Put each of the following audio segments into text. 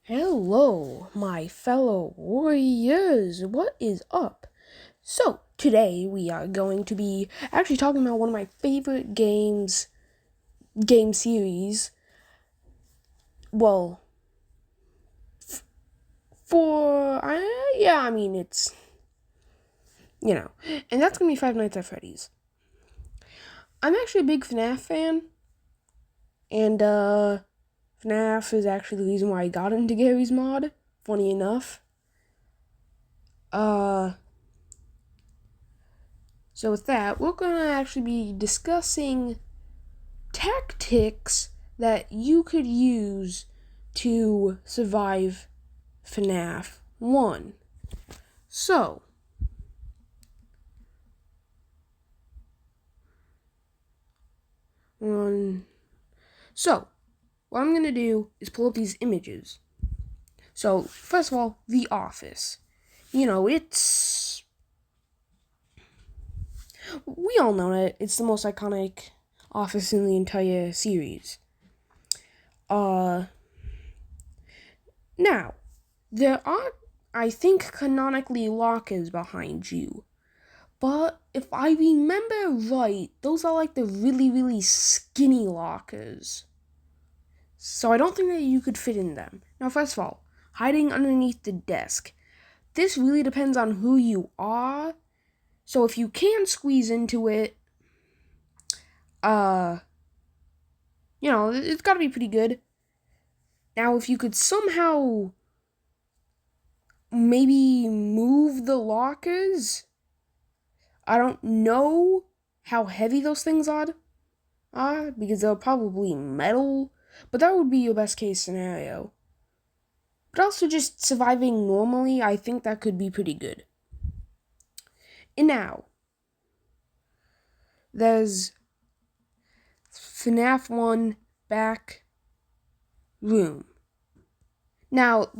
Hello, my fellow warriors. What is up? So, today we are going to be actually talking about one of my favorite game series. Well, it's, and that's going to be Five Nights at Freddy's. I'm actually a big FNAF fan, and, FNAF is actually the reason why I got into Gary's mod, funny enough. So with that, we're going to actually be discussing tactics that you could use to survive FNAF 1. So, what I'm going to do is pull up these images. So, first of all, The Office. We all know it. It's the most iconic office in the entire series. Now, there are, I think, canonically lockers behind you. But if I remember right, those are like the really, really skinny lockers. So I don't think that you could fit in them. Now, first of all, hiding underneath the desk. This really depends on who you are. So if you can squeeze into it, it's gotta be pretty good. Now, if you could somehow maybe move the lockers, I don't know how heavy those things are, because they're probably metal, but that would be your best case scenario. But also just surviving normally, I think that could be pretty good. And now, there's FNAF 1 back room. Now,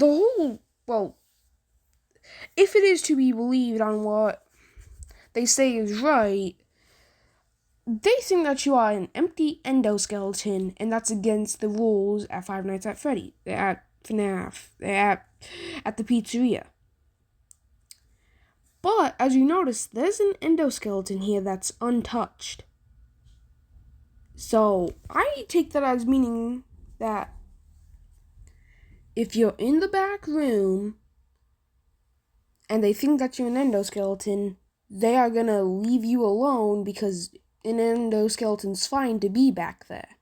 if it is to be believed on what they say is right, they think that you are an empty endoskeleton, and that's against the rules at Five Nights at Freddy. They're at FNAF. They're at the pizzeria. But, as you notice, there's an endoskeleton here that's untouched. So, I take that as meaning that if you're in the back room and they think that you're an endoskeleton, they are gonna leave you alone because an endoskeleton's fine to be back there.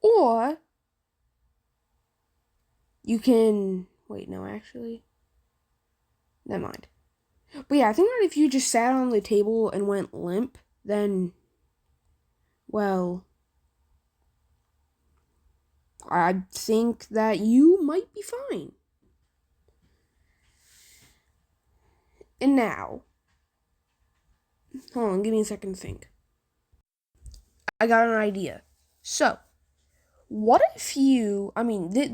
Or you can never mind. But yeah, I think that if you just sat on the table and went limp, then, well, I think that you might be fine. And now, hold on, give me a second to think. I got an idea. So, what if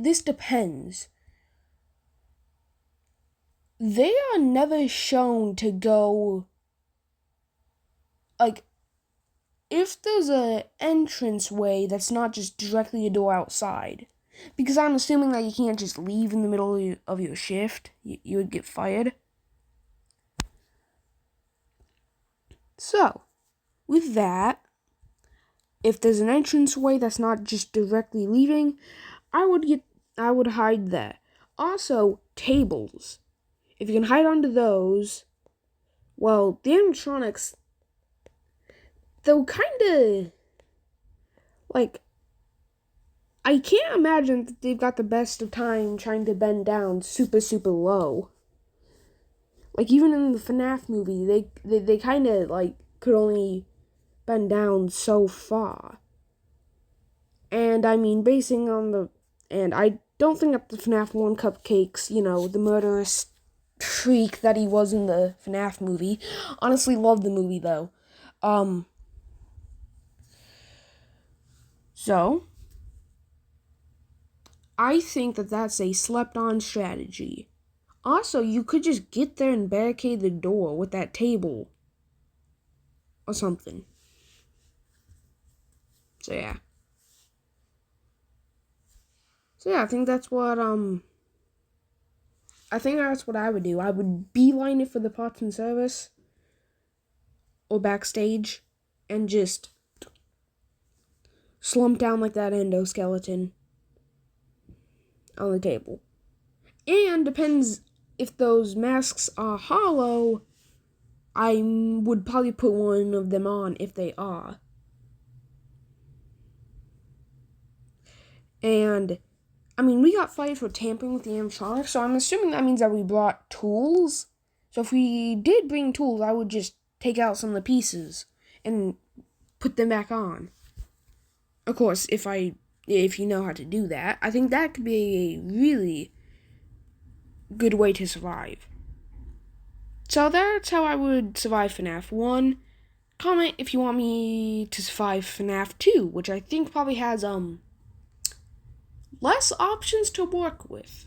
this depends. They are never shown to go, if there's a entranceway that's not just directly a door outside. Because I'm assuming that you can't just leave in the middle of your shift. You would get fired. So, with that, if there's an entranceway that's not just directly leaving, I would hide there. Also, tables. If you can hide under those, well, the animatronics, they'll kinda, I can't imagine that they've got the best of time trying to bend down super, super low. Even in the FNAF movie, they kinda, could only bend down so far. And, I don't think that the FNAF 1 cupcakes, the murderous freak that he was in the FNAF movie. Honestly, love the movie, though. So, I think that that's a slept-on strategy. Also, you could just get there and barricade the door with that table. Or something. So, yeah. So yeah, I think that's what I would do. I would beeline it for the parts and service or backstage and just slump down like that endoskeleton on the table. And depends if those masks are hollow, I would probably put one of them on if they are. And I mean, we got fired for tampering with the animatronics, so I'm assuming that means that we brought tools. So if we did bring tools, I would just take out some of the pieces and put them back on. Of course, if you know how to do that, I think that could be a really good way to survive. So that's how I would survive FNAF 1. Comment if you want me to survive FNAF 2, which I think probably has less options to work with.